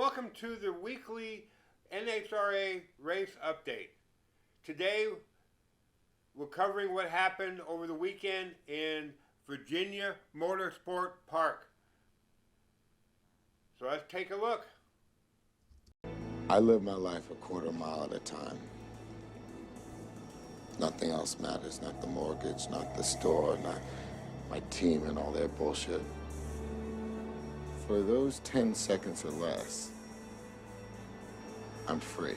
Welcome to the weekly NHRA race update. Today we're covering what happened over the weekend in Virginia Motorsport Park. So let's take a look. I live my life a quarter mile at a time. Nothing else matters, not the mortgage, not the store, not my team and all their bullshit. For those 10 seconds or less, I'm free.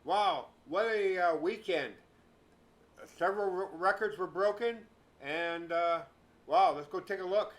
Wow, what a weekend. Several records were broken, and wow, let's go take a look.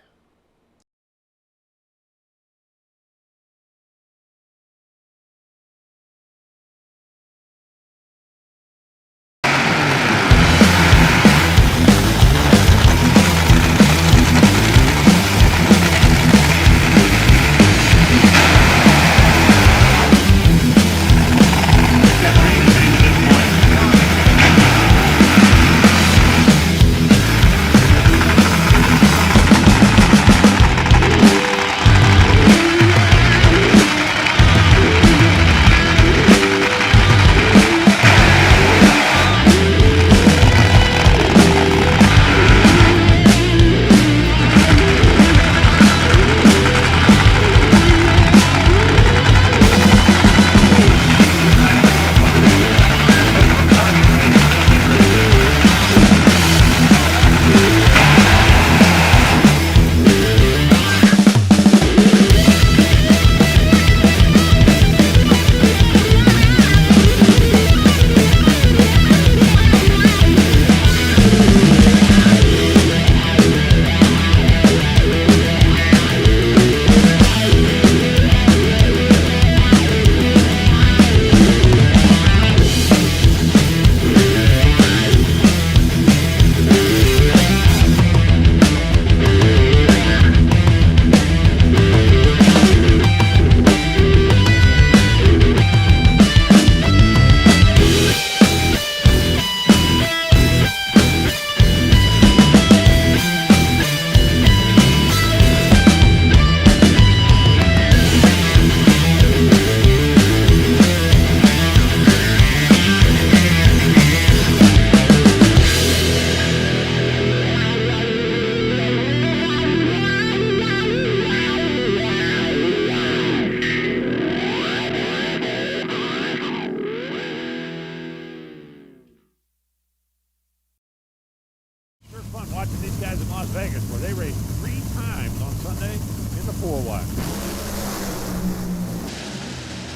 Fun watching these guys in Las Vegas where they raced 3 times on Sunday in the 4-wide.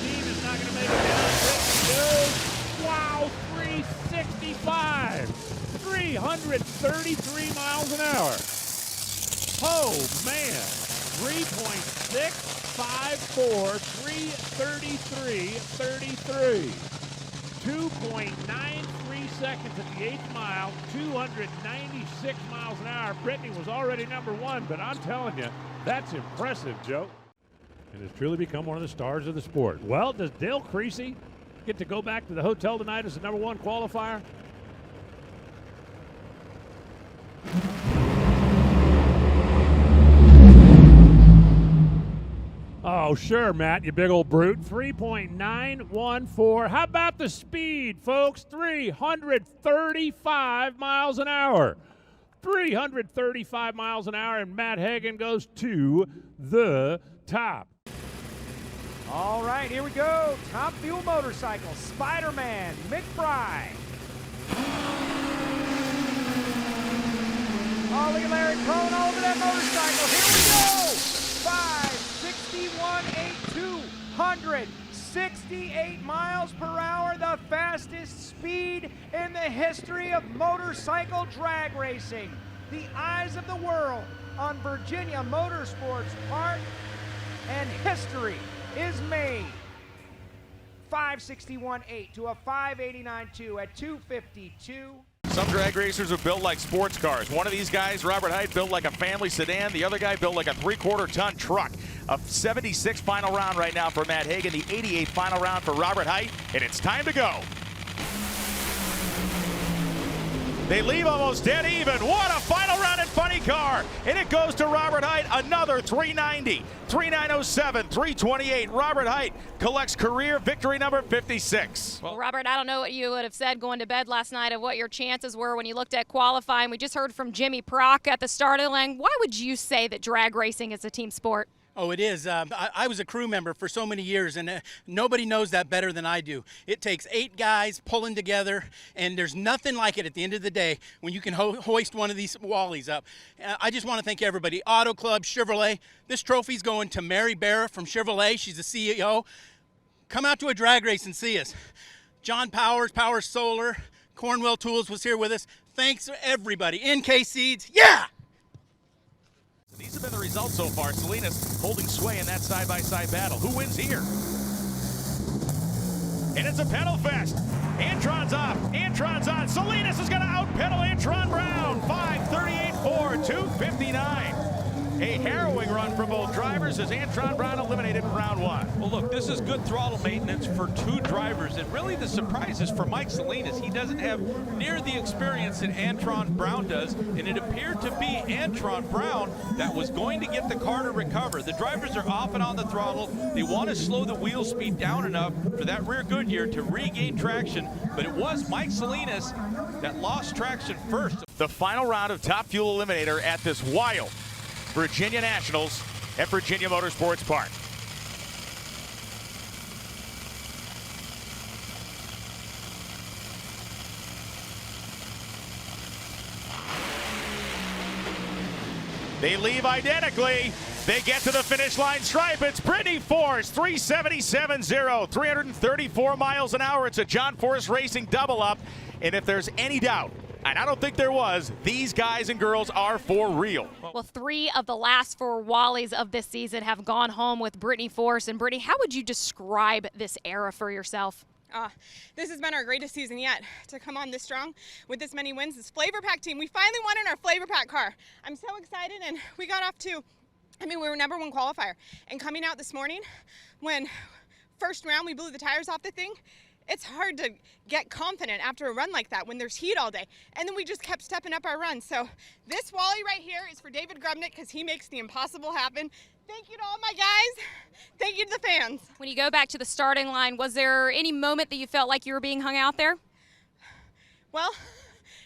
Team is not going to make it down. Wow, 365. 333 miles an hour. Oh, man. 3.654, 333.33. 2.93 seconds at the 8th mile, 296 miles an hour. Brittany was already #1, but I'm telling you, that's impressive, Joe. And has truly become one of the stars of the sport. Well, does Dale Creasy get to go back to the hotel tonight as the #1 qualifier? Oh, sure, Matt, you big old brute. 3.914. How about the speed, folks? 335 miles an hour. 335 miles an hour, and Matt Hagan goes to the top. All right, here we go. Top Fuel Motorcycle, Spider-Man, McBride. Oh, look at Larry Cohn all over that motorcycle. Here we go. 268 miles per hour, the fastest speed in the history of motorcycle drag racing. The eyes of the world on Virginia Motorsports Park, and history is made. 561.8 to a 589.2 at 252. Some drag racers are built like sports cars. One of these guys, Robert Hight, built like a family sedan. The other guy built like a 3/4-ton truck. A 76 final round right now for Matt Hagan, the 88 final round for Robert Hight, and it's time to go. They leave almost dead even. What a final round in funny car. And it goes to Robert Hight, another 390, 3907, 328. Robert Hight collects career victory number 56. Well, Robert, I don't know what you would have said going to bed last night of what your chances were when you looked at qualifying. We just heard from Jimmy Prock at the start of the line. Why would you say that drag racing is a team sport? Oh, it is. I was a crew member for so many years, and nobody knows that better than I do. It takes 8 guys pulling together, and there's nothing like it at the end of the day when you can hoist one of these Wallies up. I just want to thank everybody. Auto Club, Chevrolet. This trophy's going to Mary Barra from Chevrolet. She's the CEO. Come out to a drag race and see us. John Powers, Power Solar, Cornwell Tools was here with us. Thanks to everybody. NK Seeds, yeah! These have been the results so far. Salinas holding sway in that side-by-side battle. Who wins here? And it's a pedal fest. Antron's off. Antron's on. Salinas is going to out-pedal Antron Brown. 5:38.4, 2:59. A harrowing run for both drivers as Antron Brown eliminated in round 1. Well, look, this is good throttle maintenance for 2 drivers, and really the surprise is for Mike Salinas. He doesn't have near the experience that Antron Brown does, and it appeared to be Antron Brown that was going to get the car to recover. The drivers are off and on the throttle. They want to slow the wheel speed down enough for that rear Goodyear to regain traction, but it was Mike Salinas that lost traction first. The final round of Top Fuel Eliminator at this wild Virginia Nationals at Virginia Motorsports Park. They leave identically. They get to the finish line stripe. It's Brittany Force, 377.0, 334 miles an hour. It's a John Force Racing double up. And if there's any doubt, and I don't think there was, these guys and girls are for real. Well, 3 of the last 4 Wallies of this season have gone home with Brittany Force. And Brittany, how would you describe this era for yourself? This has been our greatest season yet. To come on this strong with this many wins, this Flavor Pack team, we finally won in our Flavor Pack car. I'm so excited, and we got off to, we were #1 qualifier. And coming out this morning, when first round we blew the tires off the thing, it's hard to get confident after a run like that when there's heat all day. And then we just kept stepping up our run. So this Wally right here is for David Grubnick because he makes the impossible happen. Thank you to all my guys. Thank you to the fans. When you go back to the starting line, was there any moment that you felt like you were being hung out there? Well,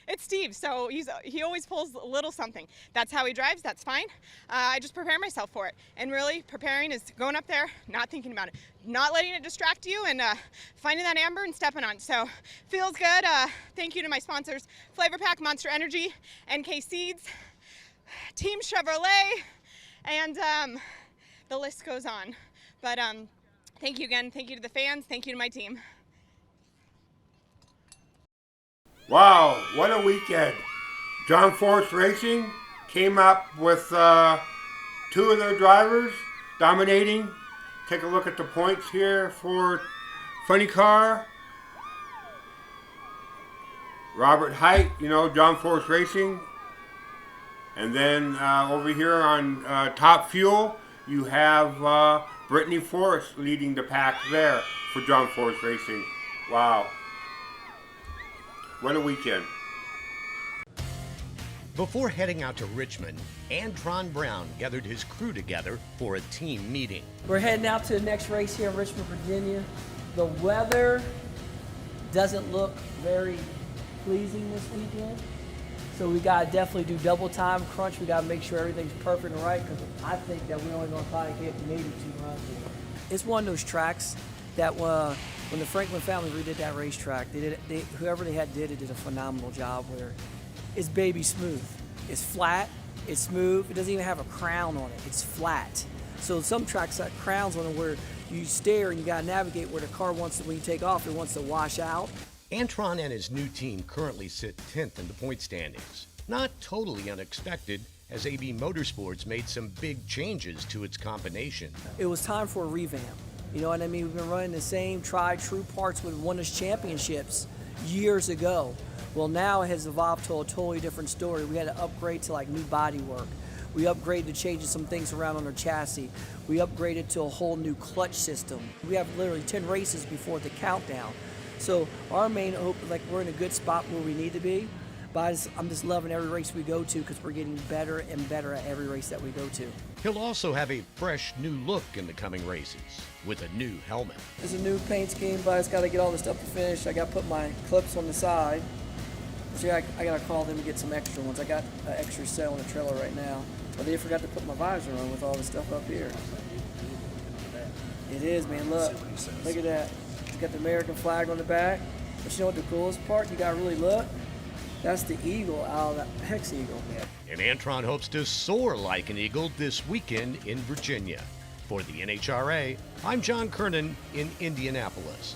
it's Steve, so he always pulls a little something. That's how he drives, that's fine. I just prepare myself for it. And really, preparing is going up there, not thinking about it, not letting it distract you, and finding that amber and stepping on it. So, feels good. Thank you to my sponsors, Flavor Pack, Monster Energy, NK Seeds, Team Chevrolet, and the list goes on. But thank you again. Thank you to the fans. Thank you to my team. Wow, what a weekend. John Force Racing came up with 2 of their drivers dominating. Take a look at the points here for Funny Car. Robert Hight, John Force Racing. And then over here on Top Fuel, you have Brittany Force leading the pack there for John Force Racing. Wow. What a weekend. Before heading out to Richmond, Antron Brown gathered his crew together for a team meeting. We're heading out to the next race here in Richmond, Virginia. The weather doesn't look very pleasing this weekend. So we gotta definitely do double time crunch. We gotta make sure everything's perfect and right, because I think that we're only gonna probably get maybe 2 runs. It's one of those tracks that when the Franklin family redid that racetrack, whoever they had did it did a phenomenal job where it's baby smooth. It's flat, it's smooth, it doesn't even have a crown on it, it's flat. So some tracks got crowns on them where you stare and you gotta navigate where the car wants to, when you take off, it wants to wash out. Antron and his new team currently sit 10th in the point standings. Not totally unexpected, as AB Motorsports made some big changes to its combination. It was time for a revamp. You know what I mean? We've been running the same tried true parts with won us championships years ago. Well, now it has evolved to a totally different story. We had to upgrade to like new body work. We upgraded to changing some things around on our chassis. We upgraded to a whole new clutch system. We have literally 10 races before the countdown. So our main hope, like, we're in a good spot where we need to be. But I'm just loving every race we go to because we're getting better and better at every race that we go to. He'll also have a fresh new look in the coming races with a new helmet. It's a new paint scheme, but I just got to get all this stuff to finish. I got to put my clips on the side. So I got to call them to get some extra ones. I got an extra set on the trailer right now. But they forgot to put my visor on with all the stuff up here. It is, man. Look at that. It's got the American flag on the back. But you know what the coolest part? You got to really look. That's the eagle out of that hex eagle. And Antron hopes to soar like an eagle this weekend in Virginia. For the NHRA, I'm John Kernan in Indianapolis.